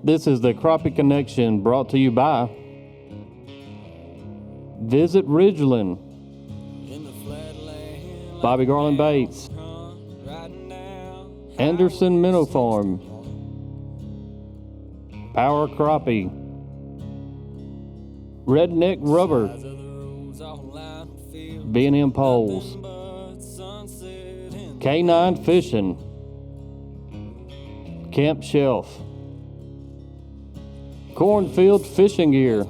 This is the Crappie Connection, brought to you by Visit Ridgeland, Bobby Garland Baits, Anderson Minnow Farm, Power Crappie, Redneck Rubber, B&M Poles, K9 Fishing, Camp Shelf, Cornfield Fishing Gear,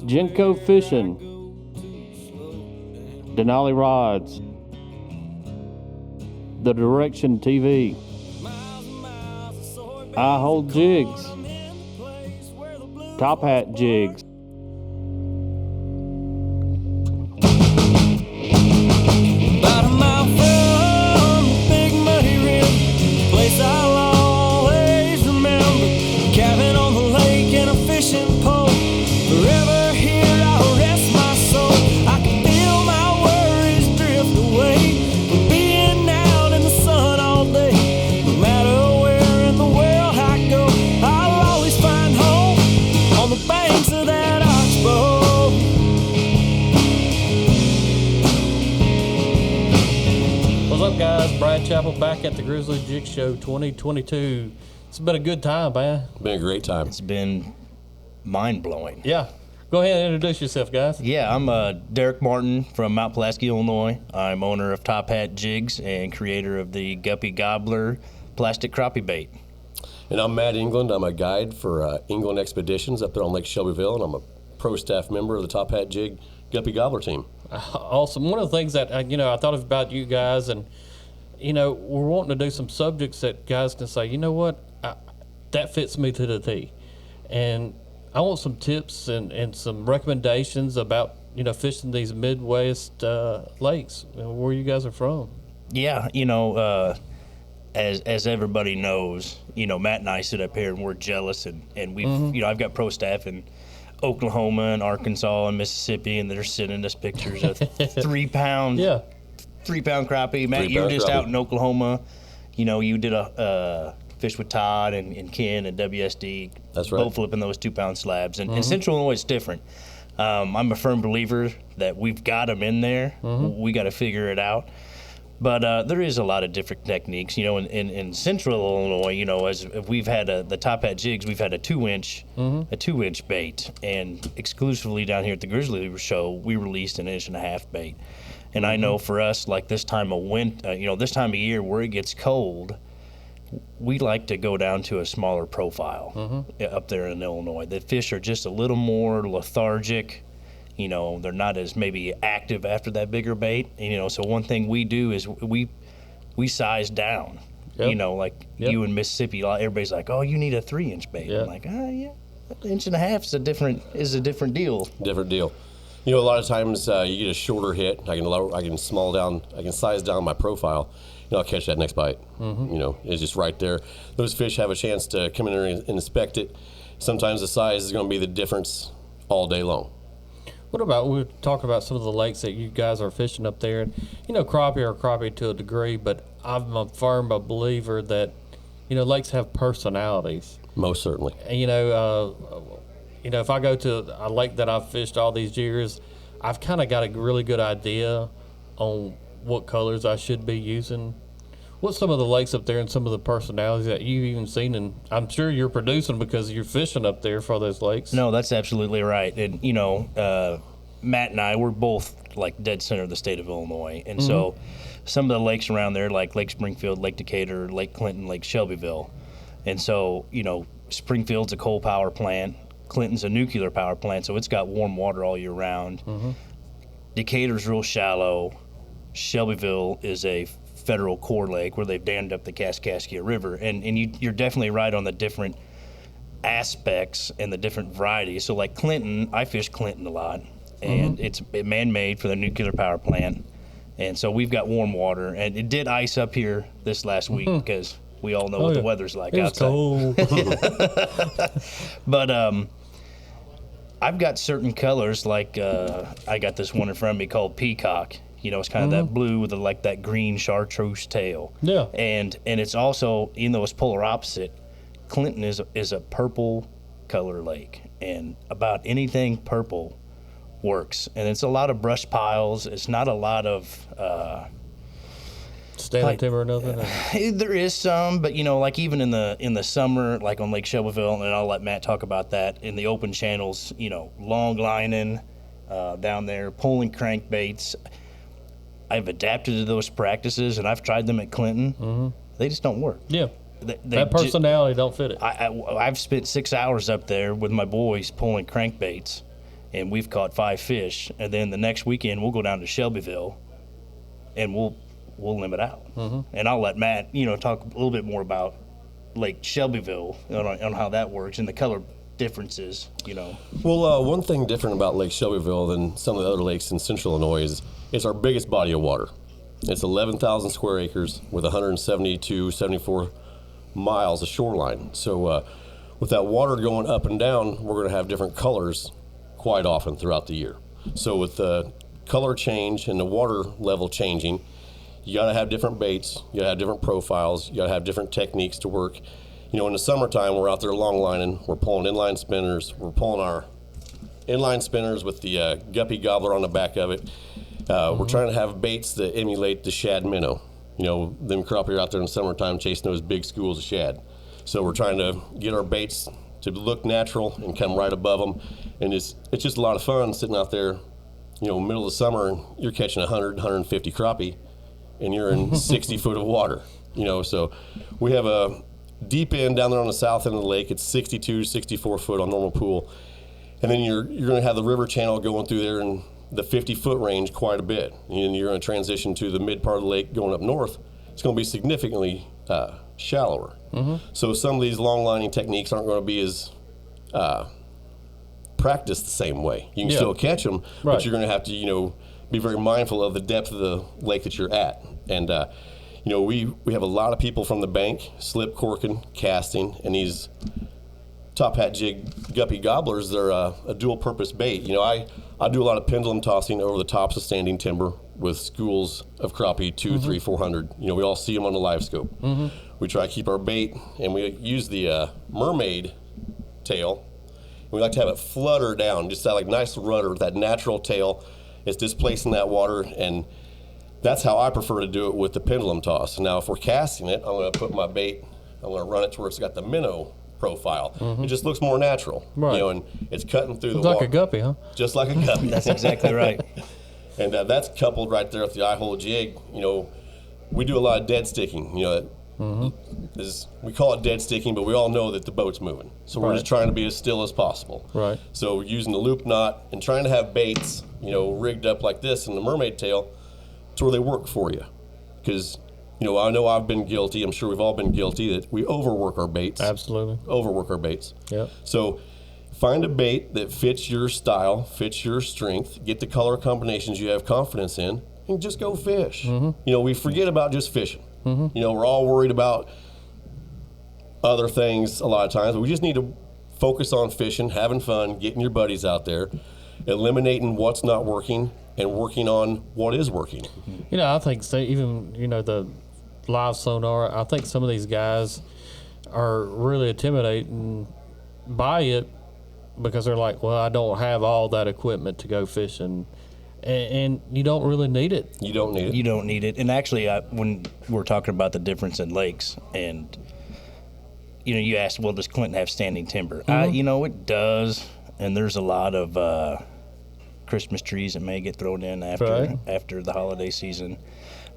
Genco Fishing, Denali Rods, The Direction TV, I Hold Jigs, Top Hat Jigs, About a mile from the big muddy river, place I'll always remember. Cabin on the lake and a fishing pole. Forever here I'll rest my soul. I can feel my worries drift away from being out in the sun all day. No matter where in the world I go, I'll always find home on the banks of that oxbow. What's up, guys? Brad Chappell back at the Grizzly Jig Show 2022. It's been a good time, man. Been a great time. It's been mind-blowing. Yeah. Go ahead and introduce yourself, guys. Yeah, I'm Dereck Martin from Mount Pulaski, Illinois. I'm owner of Top Hat Jigs and creator of the Guppy Gobbler plastic crappie bait. And I'm Matt England. I'm a guide for England Expeditions up there on Lake Shelbyville, and I'm a pro staff member of the Top Hat Jig Guppy Gobbler team. Awesome. One of the things that, I thought about you guys, and, we're wanting to do some subjects that guys can say, you know what, that fits me to the T. And I want some tips and some recommendations about, fishing these Midwest lakes, where you guys are from. Yeah, as everybody knows, Matt and I sit up here and we're jealous, and we've, I've got pro staff in Oklahoma and Arkansas and Mississippi, and they're sending us pictures of 3 pound, Yeah. 3 pound crappie. Matt, you were just out in Oklahoma. You did a fish with Todd and Ken and WSD. That's right. Both flipping those 2 pound slabs. And in Central Illinois, it's different. I'm a firm believer that we've got them in there. We got to figure it out. But there is a lot of different techniques. In Central Illinois, as we've had the Top Hat Jigs, we've had a 2-inch bait, and exclusively down here at the Grizzly Show, we released an 1.5-inch bait. And I know for us, like this time of this time of year where it gets cold, we like to go down to a smaller profile up there in Illinois. The fish are just a little more lethargic. They're not as maybe active after that bigger bait. So one thing we do is we size down. Yep. You in Mississippi, everybody's like, "Oh, you need a 3-inch bait." Yep. I'm like, yeah, 1.5 is a different deal. Different deal. A lot of times you get a shorter hit. I can size down my profile. I'll catch that next bite. It's just right there. Those fish have a chance to come in there and inspect it. Sometimes the size is going to be the difference all day long. What about, we talk about some of the lakes that you guys are fishing up there, and crappie are crappie to a degree, but I'm a firm believer that lakes have personalities. Most certainly. And if I go to a lake that I've fished all these years, I've kind of got a really good idea on what colors I should be using. What's some of the lakes up there and some of the personalities that you've even seen? And I'm sure you're producing because you're fishing up there for those lakes. No, that's absolutely right. And, Matt and I, we're both like dead center of the state of Illinois. And so some of the lakes around there, like Lake Springfield, Lake Decatur, Lake Clinton, Lake Shelbyville. And so, Springfield's a coal power plant. Clinton's a nuclear power plant, so it's got warm water all year round. Decatur's real shallow. Shelbyville is a federal core lake where they've dammed up the Kaskaskia River, and you're definitely right on the different aspects and the different varieties. So like Clinton, I fish Clinton a lot, and it's man-made for the nuclear power plant, and so we've got warm water, and it did ice up here this last week because we all know what the weather's like outside. Cold. But I've got certain colors, like I got this one in front of me called Peacock. It's kind of that blue with that green chartreuse tail. Yeah. And it's also, even though it's polar opposite, Clinton is a purple color lake, and about anything purple works. And it's a lot of brush piles. It's not a lot of Standing timber or nothing? there is some, but like even in the summer, like on Lake Shelbyville, and I'll let Matt talk about that, in the open channels, long lining down there, pulling crankbaits. I've adapted to those practices, and I've tried them at Clinton. Mm-hmm. They just don't work. Yeah. That personality don't fit it. I've spent 6 hours up there with my boys pulling crankbaits, and we've caught 5 fish. And then the next weekend we'll go down to Shelbyville, and we'll limit out. Mm-hmm. And I'll let Matt, talk a little bit more about Lake Shelbyville on how that works and the color differences. Well, one thing different about Lake Shelbyville than some of the other lakes in Central Illinois is it's our biggest body of water. It's 11,000 square acres with 172, 74 miles of shoreline. So with that water going up and down, we're going to have different colors quite often throughout the year. So with the color change and the water level changing, you got to have different baits, you got to have different profiles, you got to have different techniques to work. In the summertime, we're out there long lining, we're pulling inline spinners, we're pulling our inline spinners with the Guppy Gobbler on the back of it. We're trying to have baits that emulate the shad minnow. Them crappie are out there in the summertime chasing those big schools of shad. So we're trying to get our baits to look natural and come right above them. And it's just a lot of fun sitting out there, middle of the summer, and you're catching 100, 150 crappie, and you're in 60 foot of water. So we have a deep end down there on the south end of the lake. It's 62, 64 foot on normal pool. And then you're going to have the river channel going through there in the 50-foot range quite a bit. And you're going to transition to the mid part of the lake going up north. It's going to be significantly shallower. Mm-hmm. So some of these long lining techniques aren't going to be as practiced the same way. You can still catch them, right, but you're going to have to, be very mindful of the depth of the lake that you're at. And, we have a lot of people from the bank, slip corking, casting, and these top hat jig guppy gobblers, they're a dual purpose bait. I do a lot of pendulum tossing over the tops of standing timber with schools of crappie, 2, 3, 400. We all see them on the live scope. Mm-hmm. We try to keep our bait, and we use the mermaid tail. We like to have it flutter down, just that nice rudder, that natural tail. It's displacing that water, and that's how I prefer to do it with the pendulum toss. Now, if we're casting it, I'm going to put my bait, I'm going to run it to where it's got the minnow profile. Mm-hmm. It just looks more natural, right, and it's cutting through the water. Like a guppy, huh? Just like a guppy. That's exactly right. And that's coupled right there with the eye-hole jig. We do a lot of dead sticking. We call it dead sticking, but we all know that the boat's moving. So we're just trying to be as still as possible. Right. So using the loop knot and trying to have baits, rigged up like this in the mermaid tail to where they work for you. Because, I know I've been guilty. I'm sure we've all been guilty that we overwork our baits. Absolutely. Overwork our baits. Yep. So find a bait that fits your style, fits your strength, get the color combinations you have confidence in, and just go fish. Mm-hmm. We forget about just fishing. Mm-hmm. We're all worried about other things a lot of times, but we just need to focus on fishing, having fun, getting your buddies out there, eliminating what's not working, and working on what is working. I think even, the live sonar, I think some of these guys are really intimidated by it because they're like, well, I don't have all that equipment to go fishing. And you don't really need it. You don't need it. You don't need it. And actually, when we're talking about the difference in lakes, and you asked, well, does Clinton have standing timber? Mm-hmm. It does. And there's a lot of Christmas trees that may get thrown in after the holiday season.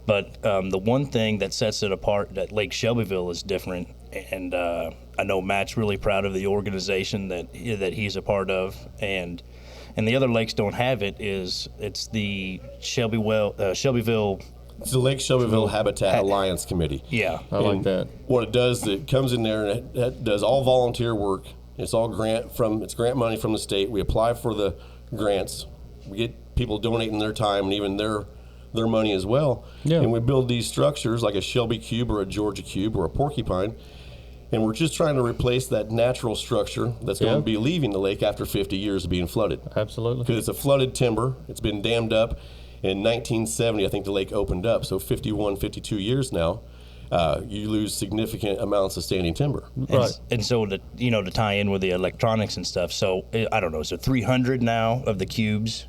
But the one thing that sets it apart, that Lake Shelbyville is different, and I know Matt's really proud of the organization that he's a part of, and the other lakes don't have it. It's the Shelbyville. It's the Lake Shelbyville Habitat Alliance Committee. Yeah, I like that. What it does, it comes in there and it does all volunteer work. It's all grant money from the state. We apply for the grants. We get people donating their time and even their money as well. Yeah. And we build these structures like a Shelby cube or a Georgia cube or a porcupine. And we're just trying to replace that natural structure that's going to be leaving the lake after 50 years of being flooded. Absolutely. Because it's a flooded timber. It's been dammed up. In 1970, I think the lake opened up, so 51, 52 years now. you lose significant amounts of standing timber. Right. And so to tie in with the electronics and stuff. So I don't know. Is there 300 now of the cubes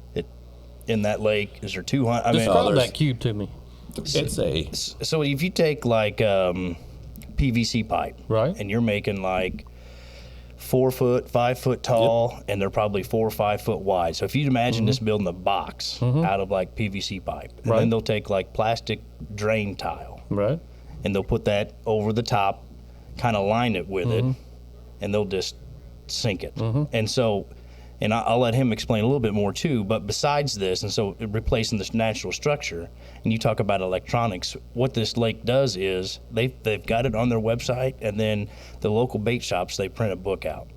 in that lake? Is there 200? I mean, Describe that cube to me. so if you take like PVC pipe, Right. and you're making like 4 foot, 5 foot tall, and they're probably 4 or 5 foot wide. So if you imagine this building a box out of like PVC pipe, and Right. then they'll take like plastic drain tile, Right. and they'll put that over the top, kind of line it with it, and they'll just sink it. And so, and I'll let him explain a little bit more too, but besides this, and so replacing this natural structure, and you talk about electronics, what this lake does is they've got it on their website, and then the local bait shops, they print a book out.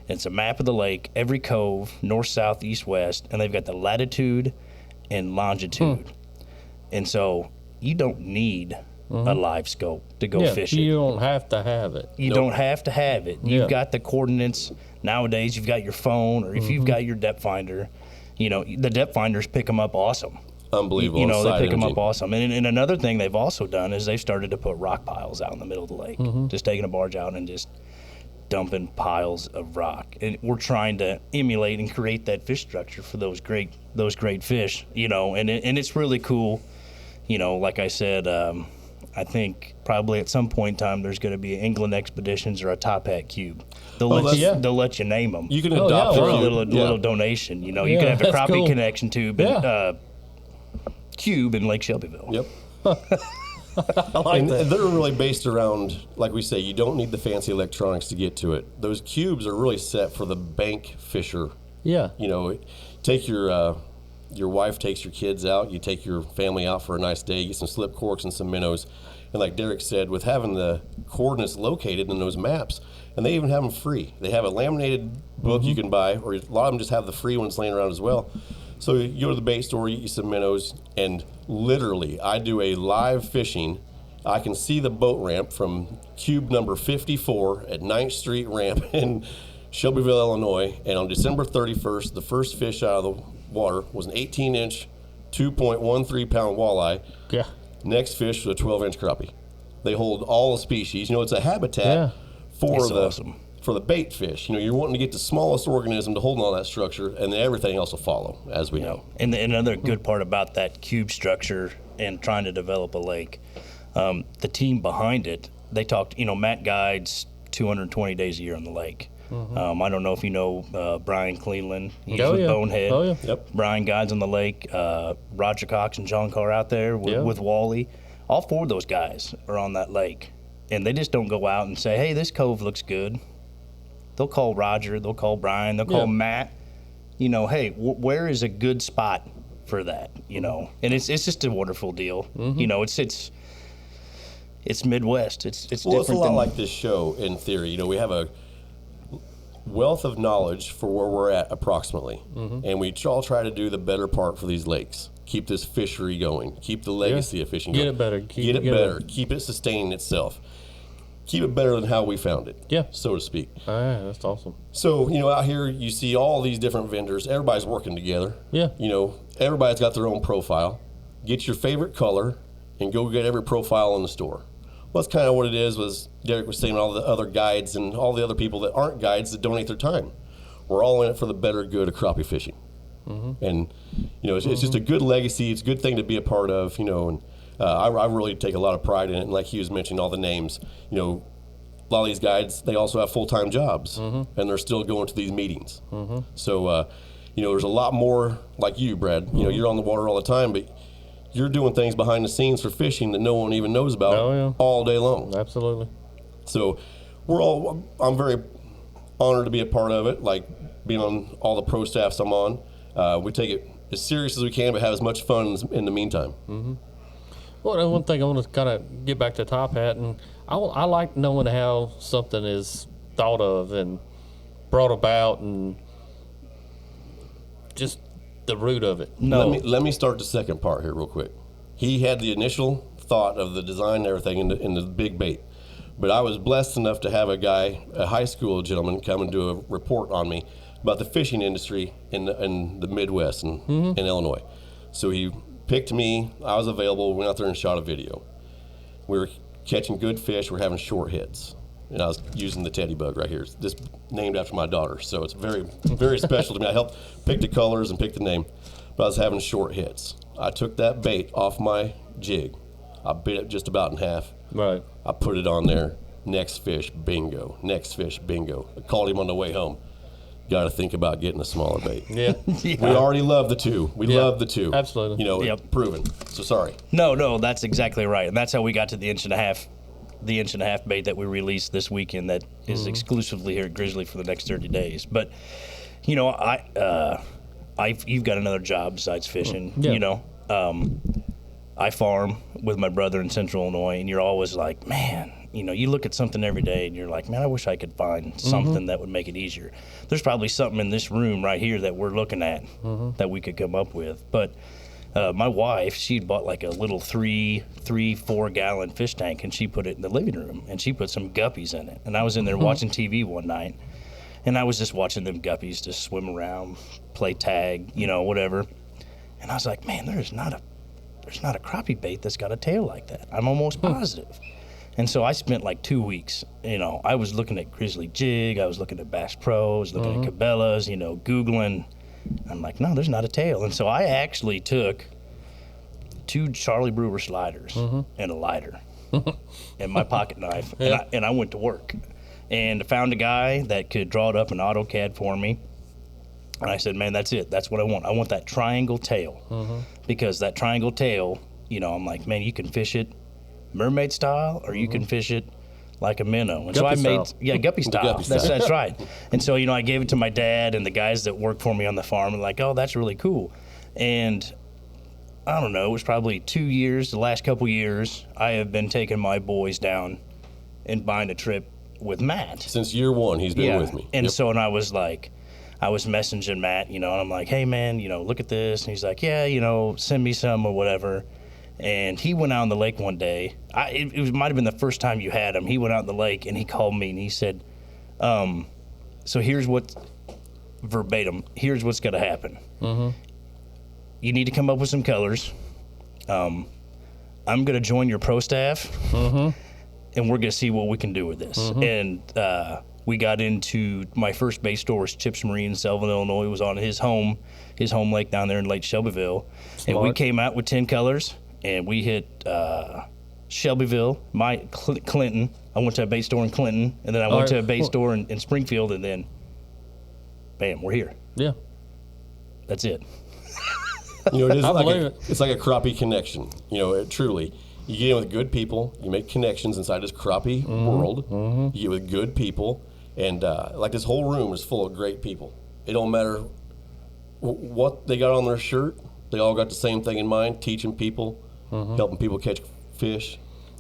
It's a map of the lake, every cove, north, south, east, west, and they've got the latitude and longitude. And so you don't need a live scope to go fishing. You don't have to have it. You don't have to have it. You've got the coordinates. Nowadays, you've got your phone, or if you've got your depth finder, the depth finders pick them up awesome. Unbelievable. They pick them up awesome. And another thing they've also done is they've started to put rock piles out in the middle of the lake. Just taking a barge out and just dumping piles of rock. And we're trying to emulate and create that fish structure for those great fish, and it's really cool. Like I said, I think probably at some point in time there's going to be England Expeditions or a Top Hat Cube. They'll let you name them. You can adopt for a cube. little donation. You can have a that's crappie cool. connection tube and cube in Lake Shelbyville. Yep. I like And that. they're really based around, like we say, you don't need the fancy electronics to get to it. Those cubes are really set for the bank fisher. Yeah. Take your wife takes your kids out, you take your family out for a nice day, get some slip corks and some minnows. And like Dereck said, with having the coordinates located in those maps, and they even have them free. They have a laminated book you can buy, or a lot of them just have the free ones laying around as well. So you go to the bait store, you eat some minnows, and literally, I do a live fishing. I can see the boat ramp from cube number 54 at 9th Street ramp in Shelbyville, Illinois. And on December 31st, the first fish out of the water was an 18-inch, 2.13-pound walleye. Yeah. Next fish was a 12-inch crappie. They hold all the species. It's a habitat for the bait fish. You're wanting to get the smallest organism to hold on that structure, and then everything else will follow, as we know. And another good part about that cube structure and trying to develop a lake, the team behind it, they talked, Matt guides 220 days a year on the lake. I don't know if you know Brian Cleveland. He's with Bonehead. Oh, yeah. Yep. Brian guides on the lake. Roger Cox and John Carr out there with Wally. All 4 of those guys are on that lake. And they just don't go out and say, hey, this cove looks good. They'll call Roger. They'll call Brian. They'll call Matt. Hey, where is a good spot for that? And it's just a wonderful deal. It's Midwest. It's different. It's a lot like this show in theory. We have a wealth of knowledge for where we're at approximately, and we all try to do the better part for these lakes. Keep this fishery going. Keep the legacy of fishing going. Get it better. Get it better. Keep it sustaining itself. Keep it better than how we found it. Yeah. So to speak. That's awesome. So, out here you see all these different vendors. Everybody's working together. Yeah. Everybody's got their own profile. Get your favorite color and go get every profile in the store. Well, that's kind of what it is. Was Dereck was saying, all the other guides and all the other people that aren't guides that donate their time. We're all in it for the better good of crappie fishing. And, it's just a good legacy. It's a good thing to be a part of, and I really take a lot of pride in it. And like he was mentioning, all the names, a lot of these guides, they also have full-time jobs, and they're still going to these meetings. So, there's a lot more like you, Brad. You're on the water all the time, but you're doing things behind the scenes for fishing that no one even knows about all day long. Absolutely. So I'm very honored to be a part of it, like being on all the pro staffs I'm on. We take it as serious as we can, but have as much fun in the meantime. Well, one thing I want to kind of get back to Top Hat, and I like knowing how something is thought of and brought about, and just the root of it. Let me start the second part here real quick. He had the initial thought of the design and everything in the big bait, but I was blessed enough to have a high school gentleman, come and do a report on me about the fishing industry in the Midwest and in Illinois. So he picked me. I was available. Went out there and shot a video. We were catching good fish. We're having short hits. And I was using the teddy bug right here. It's this named after my daughter, so it's very, very special to me. I helped pick the colors and pick the name, but I was having short hits. I took that bait off my jig. I bit it just about in half. Right. I put it on there. Next fish, bingo. Next fish, bingo. I called him on the way home. Got to think about getting a smaller bait. Yeah. We already love the 2. We love the 2. Absolutely. You know, Yep. proven. So sorry. No, that's exactly right. And that's how we got to the inch and a half bait that we released this weekend that is exclusively here at Grizzly for the next 30 days. But, you know, you've got another job besides fishing. Yeah. You know, I farm with my brother in Central Illinois, and you're always like, man, you know, you look at something every day and you're like, man, I wish I could find something that would make it easier. There's probably something in this room right here that we're looking at that we could come up with. But my wife, she'd bought like a little 4 gallon fish tank, and she put it in the living room, and she put some guppies in it. And I was in there watching TV one night, and I was just watching them guppies just swim around, play tag, you know, whatever. And I was like, man, there's not a crappie bait that's got a tail like that. I'm almost positive. And so I spent like 2 weeks, you know, I was looking at Grizzly Jig, I was looking at Bass Pro, I was looking at Cabela's, you know, Googling. I'm like, no, there's not a tail. And so I actually took 2 Charlie Brewer sliders and a lighter and my pocket knife, and I went to work and found a guy that could draw it up in AutoCAD for me. And I said, man, that's it. That's what I want. I want that triangle tail because that triangle tail, you know, I'm like, man, you can fish it mermaid style or you can fish it like a minnow. And Guppy so I made, style. Guppy style. Guppy style. That's right. And so, you know, I gave it to my dad and the guys that work for me on the farm and like, oh, that's really cool. And I don't know, it was probably 2 years, the last couple years, I have been taking my boys down and buying a trip with Matt. Since year 1, he's been with me. And Yep. so, and I was messaging Matt, you know, and I'm like, hey, man, you know, look at this. And he's like, yeah, you know, send me some or whatever. And he went out on the lake one day. It might have been the first time you had him. He went out in the lake, and he called me, and he said, so here's what, verbatim, here's what's going to happen. You need to come up with some colors. I'm going to join your pro staff, and we're going to see what we can do with this. And we got into my first bait store was Chips Marine in Shelbyville, Illinois. It was on his home lake down there in Lake Shelbyville. And we came out with 10 colors, and we hit Shelbyville, Clinton. I went to a bait store in Clinton, and then I went to a bait store in Springfield, and then, bam, we're here. Yeah. That's it. You know, it is I like believe a, it. it's like a crappie connection. You know, truly. You get in with good people. You make connections inside this crappie world. You get with good people. And like this whole room is full of great people. It don't matter what they got on their shirt. They all got the same thing in mind, teaching people, helping people catch fish.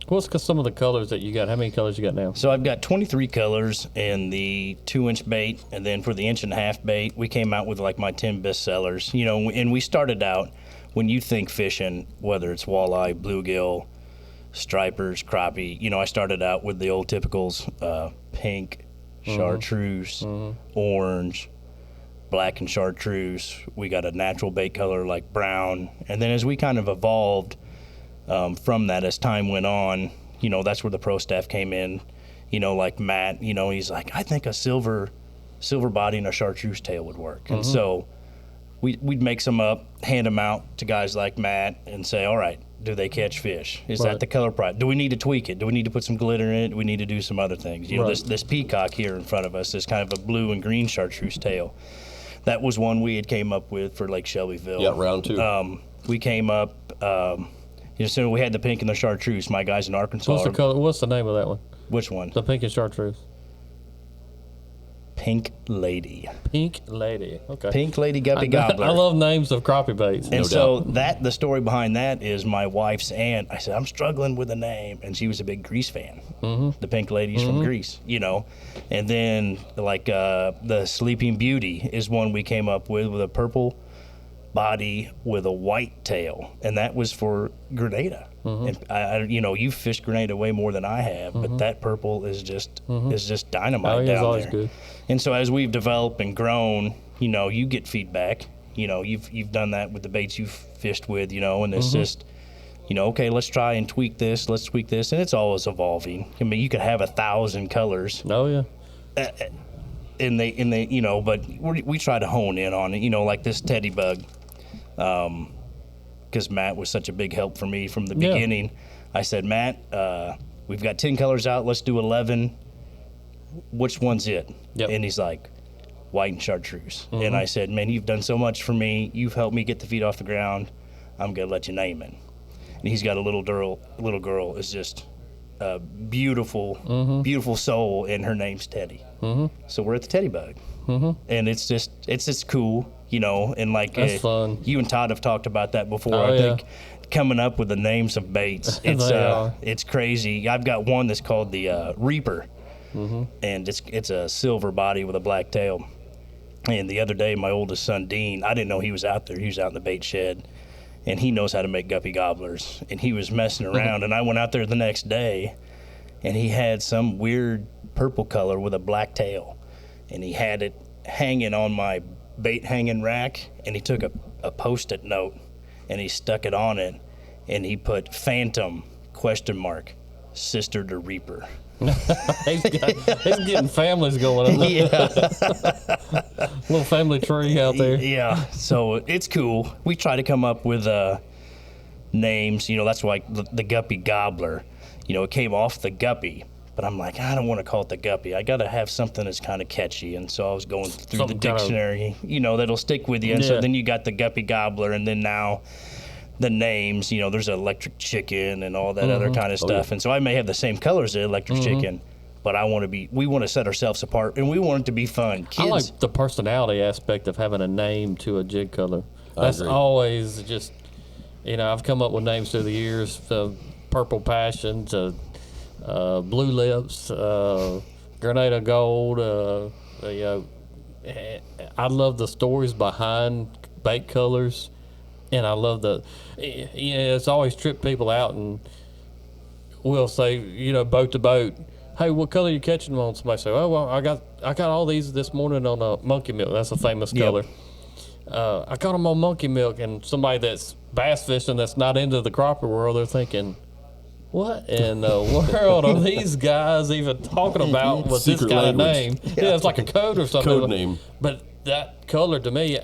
What's some of the colors that you got? How many colors you got now? So I've got 23 colors in the 2-inch bait, and then for the 1.5 inch bait, we came out with like my 10 best sellers. You know, and we started out, when you think fishing, whether it's walleye, bluegill, stripers, crappie, you know, I started out with the old typicals, pink, chartreuse, orange, black and chartreuse. We got a natural bait color like brown. And then as we kind of evolved from that as time went on, you know, that's where the pro staff came in. You know, like Matt, you know, he's like, I think a silver body and a chartreuse tail would work. And so we'd make some up, hand them out to guys like Matt and say, all right, do they catch fish? Is that the color price? Do we need to tweak it? Do we need to put some glitter in it? Do we need to do some other things? You know, this peacock here in front of us is kind of a blue and green chartreuse tail. That was one we had came up with for Lake Shelbyville. Yeah, round 2. We came up, you know, so we had the pink and the chartreuse. My guys in Arkansas. What's the color? What's the name of that one? Which one? The pink and chartreuse. Pink Lady. Pink Lady. Okay. Pink Lady Guppy Gobbler. I love names of crappie baits. And so the story behind that is my wife's aunt. I said, I'm struggling with a name. And she was a big Grease fan. The Pink Ladies from Grease, you know. And then like the Sleeping Beauty is one we came up with a purple body with a white tail. And that was for Grenada. And I, you know, you've fished Grenada way more than I have, but that purple is just dynamite down always there. good. And so as we've developed and grown, you know, you get feedback. You know, you've done that with the baits you've fished with, you know, and it's just okay, let's try and tweak this, let's tweak this, and it's always evolving. I mean, you could have 1,000 colors, Oh yeah. and they, but we try to hone in on it, like this teddy bug, because Matt was such a big help for me from the beginning. I said, Matt, we've got 10 colors out, let's do 11. Which one's it? Yep. And he's like, white and chartreuse. And I said, man, you've done so much for me. You've helped me get the feet off the ground. I'm gonna let you name it. And he's got a little girl. Little girl is just a beautiful, beautiful soul, and her name's Teddy. So we're at the Teddy Bug, and it's just cool, And like That's fun. You and Todd have talked about that before. Oh, I yeah. think coming up with the names of baits, it's crazy. I've got one that's called the Reaper, and it's a silver body with a black tail. And the other day, my oldest son Dean, I didn't know he was out there. He was out in the bait shed. And he knows how to make guppy gobblers. And he was messing around. And I went out there the next day, and he had some weird purple color with a black tail. And he had it hanging on my bait hanging rack. And he took a Post-it note, and he stuck it on it. And he put Phantom, ? Sister to Reaper. he's getting families going on. Little family tree out there. Yeah, so it's cool. We try to come up with names. That's why the Guppy Gobbler. It came off the Guppy, but I'm like, I don't want to call it the Guppy. I got to have something that's kind of catchy. And so I was going through Something the dictionary, that'll stick with you. And so then you got the Guppy Gobbler, and then now the names, there's electric chicken and all that other kind of stuff. And so I may have the same colors as electric chicken, but we want to set ourselves apart, and we want it to be fun. Kids, I like the personality aspect of having a name to a jig color. That's always just, I've come up with names through the years, Purple Passion to Blue Lips, Grenada Gold. I love the stories behind bait colors. And I love it's always tripped people out, and we'll say, boat to boat, hey, what color are you catching them on? Somebody say, oh, well, I got all these this morning on monkey milk. That's a famous color. I caught them on monkey milk, and somebody that's bass fishing that's not into the crappie world, they're thinking, what in the world are these guys even talking about with this Secret kind language. of name? Yeah, it's like a code or something. Code name. But that color, to me,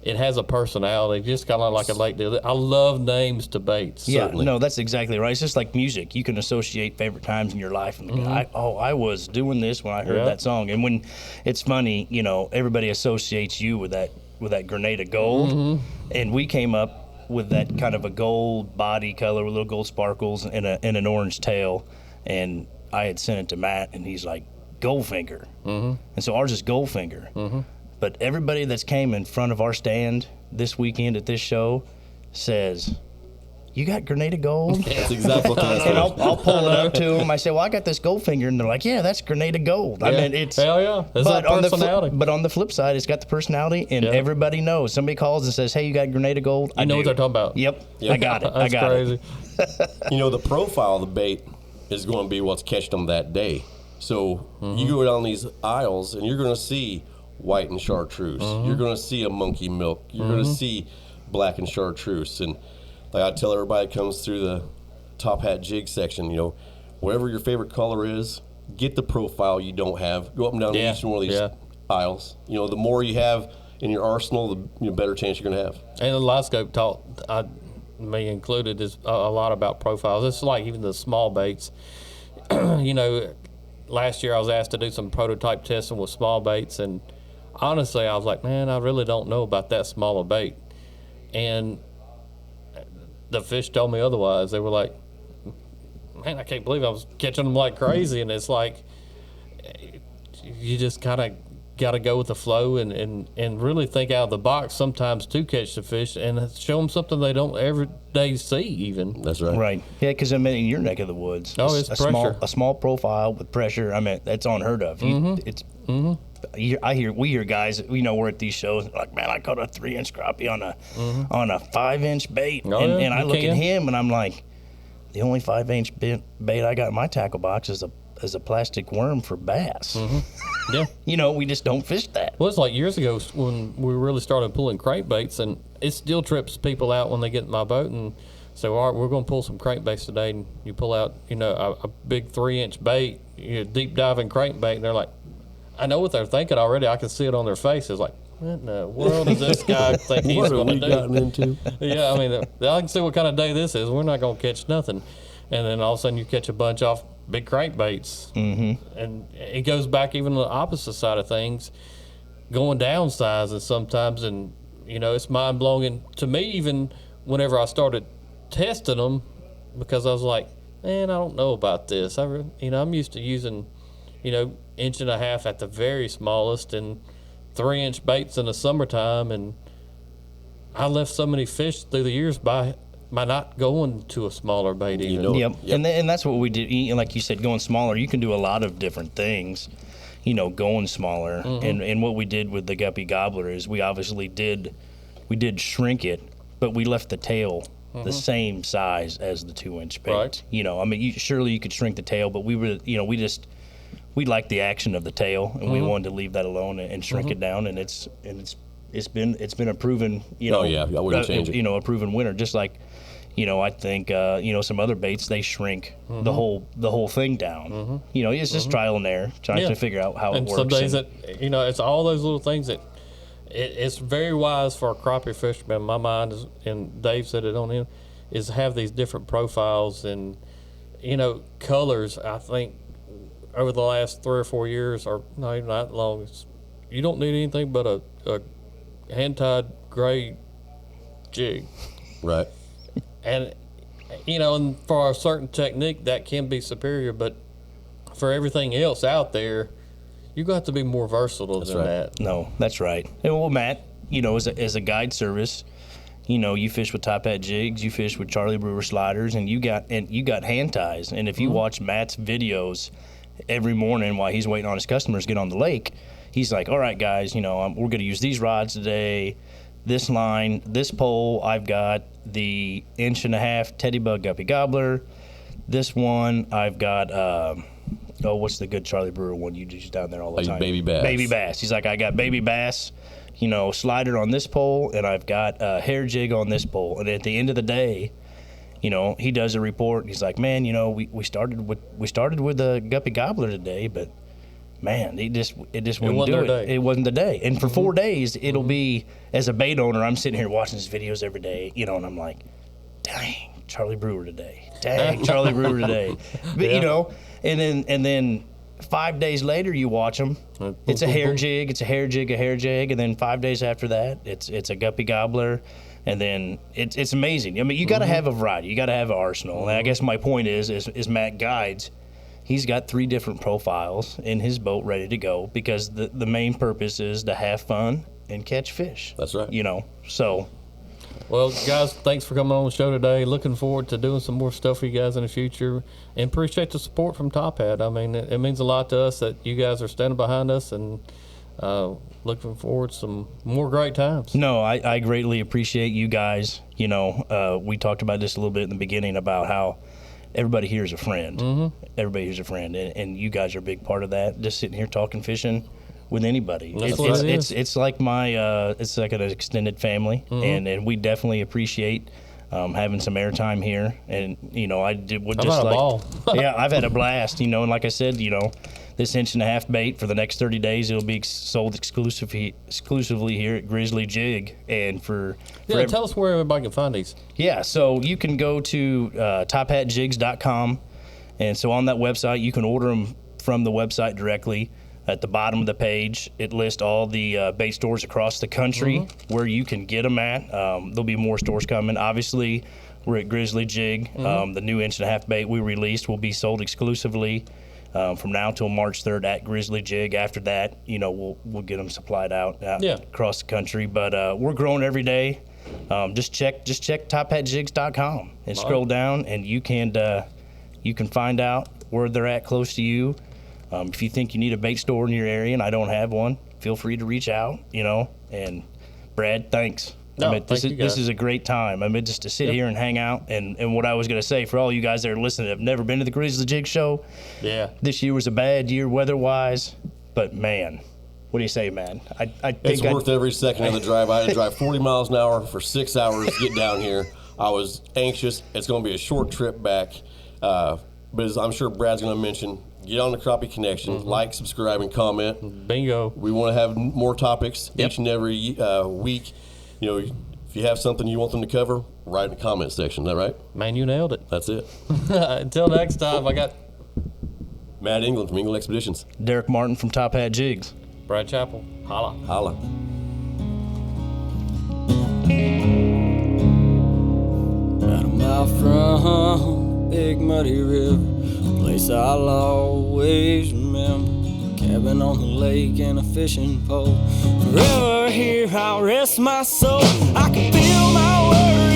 it has a personality, just kind of like a lake deal. I love names to baits. Yeah, Certainly. no, that's exactly right. It's just like music. You can associate favorite times in your life. And I was doing this when I heard that song. And when it's funny, everybody associates you with that Grenada Gold. And we came up with that kind of a gold body color with little gold sparkles and an orange tail. And I had sent it to Matt, and he's like, Goldfinger. And so ours is Goldfinger. But everybody that's came in front of our stand this weekend at this show says, you got Grenada Gold? That's exactly what And I'll pull it up to them. I say, well, I got this Goldfinger. And they're like, yeah, that's Grenada Gold. I mean, it's... Hell yeah. It's But that personality. but on the flip side, it's got the personality, and everybody knows. Somebody calls and says, hey, you got Grenada Gold? I know what they're talking about. Yep, I got it. That's I got crazy. it. The profile of the bait is going to be what's catching them that day. So you go down these aisles, and you're going to see white and chartreuse. You're going to see a monkey milk. You're going to see black and chartreuse. And like I tell everybody that comes through the Top Hat Jig section, whatever your favorite color is, get the profile you don't have. Go up and down each one of these aisles. The more you have in your arsenal, the better chance you're going to have. And the live scope taught, me included, is a lot about profiles. It's like even the small baits. Last year I was asked to do some prototype testing with small baits, and honestly, I was like, man, I really don't know about that small a bait. And the fish told me otherwise. They were like, man, I can't believe I was catching them like crazy. And it's like, you just kind of got to go with the flow and really think out of the box sometimes to catch the fish and show them something they don't every day see even. That's right. Right. Yeah, because in your neck of the woods, it's pressure. A small profile with pressure. I mean, that's unheard of. We hear guys. We're at these shows like, man, I caught a 3-inch crappie on a 5-inch bait, and I look at him and I'm like, the only 5-inch bait I got in my tackle box is a plastic worm for bass. Yeah. We just don't fish that. Well, it's like years ago when we really started pulling crankbaits, and it still trips people out when they get in my boat and So, all right, we're going to pull some crankbaits today, and you pull out, a big 3-inch bait, deep diving crankbait, and they're like, I know what they're thinking already. I can see it on their faces, like, what in the world does this guy think he's What have going we to do? gotten into? Yeah, I mean, I can see what kind of day this is. We're not going to catch nothing. And then all of a sudden you catch a bunch off big crankbaits. Mm-hmm. And it goes back even to the opposite side of things, going down sizes sometimes. And, it's mind-blowing to me even whenever I started testing them, because I was like, man, I don't know about this. I'm used to using, 1.5 inches at the very smallest and 3-inch baits in the summertime, and I left so many fish through the years by not going to a smaller bait even. Yep. And that's what we did. And like you said, going smaller, you can do a lot of different things, going smaller. Mm-hmm. And what we did with the Guppy Gobbler is we obviously did shrink it, but we left the tail the same size as the 2-inch bait. Right. Surely you could shrink the tail, but we were, we liked the action of the tail, and we wanted to leave that alone and shrink it down. And it's been a proven, Oh yeah, I wouldn't change it. A proven winner. Just like, I think some other baits, they shrink the whole thing down. It's just trial and error, trying to figure out how it works. Some days it's all those little things that it's very wise for a crappie fisherman. My mind is, and Dave said it on him, is to have these different profiles and colors. I think over the last 3 or 4 years, or not even that long, you don't need anything but a hand-tied gray jig. Right. And, and for a certain technique, that can be superior, but for everything else out there, you got to be more versatile than that. No, that's right. And well, Matt, as a guide service, you fish with Top Hat Jigs, you fish with Charlie Brewer sliders, and you got hand ties. And if you watch Matt's videos every morning while he's waiting on his customers to get on the lake, he's like, all right, guys, we're going to use these rods today, this line, this pole. I've got the 1.5 inch Teddy Bug Guppy Gobbler. This one, I've got, what's the good Charlie Brewer one you use down there all the time? Baby bass. Baby bass. He's like, I got baby bass, slider on this pole, and I've got a hair jig on this pole. And at the end of the day, he does a report. He's like, man, we started with the Guppy Gobbler today, but man, it just wouldn't do it. It wasn't the day. And for 4 days, it'll be, as a bait owner, I'm sitting here watching his videos every day, and I'm like, dang, Charlie Brewer today. Dang, Charlie Brewer today. But and then 5 days later, you watch them. It's a hair jig. It's a hair jig, and then 5 days after that, it's a Guppy Gobbler. And then it's amazing. I mean, you got to have a variety. You got to have an arsenal. And I guess my point is Matt guides. He's got 3 different profiles in his boat ready to go because the main purpose is to have fun and catch fish. That's right. So. Well, guys, thanks for coming on the show today. Looking forward to doing some more stuff for you guys in the future, and appreciate the support from Top Hat. I mean, it means a lot to us that you guys are standing behind us, and looking forward to some more great times. No, I greatly appreciate you guys. We talked about this a little bit in the beginning about how everybody here is a friend. Mm-hmm. Everybody here's a friend, and you guys are a big part of that. Just sitting here talking fishing with anybody. It's like it's like an extended family, and we definitely appreciate having some airtime here. And I did would just like ball. Yeah, I've had a blast. And like I said, this 1.5 inch bait for the next 30 days, it'll be sold exclusively here at Grizzly Jig. And tell us where everybody can find these. Yeah, so you can go to tophatjigs.com, and so on that website you can order them from the website directly. At the bottom of the page, it lists all the bait stores across the country where you can get them at. There'll be more stores coming. Obviously, we're at Grizzly Jig. The new 1.5 inch bait we released will be sold exclusively from now till March 3rd at Grizzly Jig. After that, we'll get them supplied out across the country. But we're growing every day. Just check tophatjigs.com and scroll down, and you can find out where they're at close to you. If you think you need a bait store in your area and I don't have one, feel free to reach out, and Brad, thanks. No, this is a great time. Just to sit here and hang out. And what I was going to say, for all you guys that are listening that have never been to the Grizzly Jig Show, this year was a bad year weather-wise, but man, what do you say, man? I think it's worth every second of the drive. I had to drive 40 miles an hour for 6 hours to get down here. I was anxious. It's going to be a short trip back. But as I'm sure Brad's going to mention, get on the Crappie Connection, like, subscribe, and comment. Bingo. We want to have more topics each and every week. You know, if you have something you want them to cover, write in the comment section. Is that right? Man, you nailed it. That's it. Until next time, I got Matt England from England Expeditions. Dereck Martin from Top Hat Jigs. Brad Chappell. Holla. Holla. About a mile from Big Muddy River, a place I'll always remember. Cabin on the lake and a fishing pole. Forever here I'll rest my soul. I can feel my words